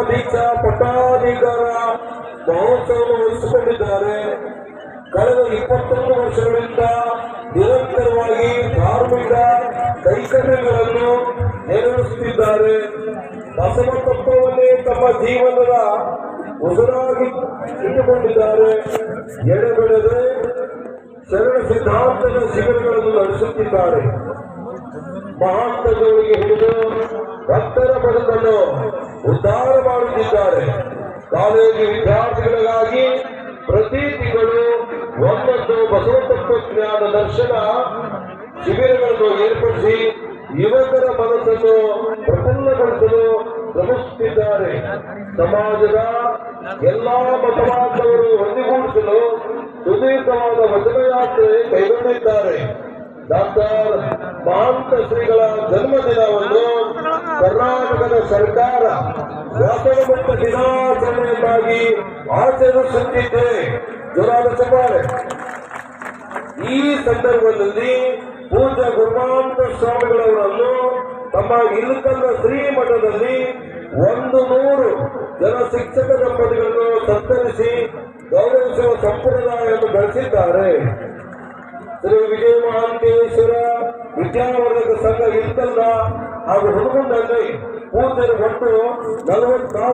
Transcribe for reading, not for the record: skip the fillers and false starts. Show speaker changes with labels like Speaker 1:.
Speaker 1: ದೀಕ್ಷಾ ಪಟ್ಟಾಧಿಕಾರ ಮಹೋತ್ಸವವನ್ನು ವಹಿಸಿಕೊಂಡಿದ್ದಾರೆ. ಕಳೆದ 21 ವರ್ಷಗಳಿಂದ ನಿರಂತರವಾಗಿ ಧಾರ್ಮಿಕ ಕೈಕರ್ಯಗಳನ್ನು ನೆರವೇರಿಸುತ್ತಿದ್ದಾರೆ. ಬಸವ ತತ್ವವನ್ನೇ ತಮ್ಮ ಜೀವನದ ಉಸಿರಾಗಿ ಇಟ್ಟುಕೊಂಡಿದ್ದಾರೆ. ಎಡೆಬಿಡದೆ ಶರಣ ಸಿದ್ಧಾಂತದ ಶಿಬಿರಗಳನ್ನು ನಡೆಸುತ್ತಿದ್ದಾರೆ. ಮಹಾತ್ಮಗಳಿಗೆ ಹಿಡಿದು ಭಕ್ತರ ಬದುಕನ್ನು ಉದ್ಧಾರ ಮಾಡುತ್ತಿದ್ದಾರೆ. ಕಾಲೇಜು ವಿದ್ಯಾರ್ಥಿಗಳಿಗಾಗಿ ಪ್ರತಿ ತಿಂಗಳು ಒಂದೊಂದು ಬಸವ ತತ್ವಜ್ಞಾನ ದರ್ಶನ ಶಿಬಿರಗಳನ್ನು ಏರ್ಪಡಿಸಿ ಯುವಕರ ಮನಸ್ಸನ್ನು ಪ್ರಫುಲ್ಲಗೊಳಿಸಲು ಶ್ರಮಿಸುತ್ತಿದ್ದಾರೆ. ಸಮಾಜದ ಎಲ್ಲಾ ಮತವಾದವರು ಒಂದಿಗೂಡಿಸಲು ಸುದೀರ್ಘವಾದ ವಚನಯಾತ್ರೆ ಕೈಗೊಂಡಿದ್ದಾರೆ. ಡಾಕ್ಟರ್ ಮಹಾಂತ ಶ್ರೀಗಳ ಜನ್ಮದಿನವನ್ನು ಕರ್ನಾಟಕದ ಸರ್ಕಾರ ವ್ಯಾಸನ ಮುಕ್ತ ದಿನಾಚರಣೆಯನ್ನಾಗಿ ಆಚರಿಸುತ್ತಿದೆ. ಜೋರಾದ ಚಪ್ಪಾಳೆ. ಈ ಸಂದರ್ಭದಲ್ಲಿ ಪೂಜ್ಯ ಗುರುಮಾಂತ ಸ್ವಾಮಿಗಳವರನ್ನು ತಮ್ಮ ಇಲಕಲ್ಲ ಶ್ರೀಮಠದಲ್ಲಿ 100 ಜನ ಶಿಕ್ಷಕ ದಂಪತಿಗಳನ್ನು ಸತ್ಕರಿಸಿ ಗೌರವಿಸುವ ಸಂಪ್ರದಾಯವನ್ನು ಬೆಳೆಸಿದ್ದಾರೆ. ಶ್ರೀ ವಿಜಯ ಮಹಾಂತೇಶ್ವರ ವಿದ್ಯಾವರ್ಧಕ ಸಂಘ ಇಲಕಲ್ಲ ಹಾಗೂ ಹುಡುಗನಲ್ಲಿ ಪೂಜ್ಯರು ಒಟ್ಟು 44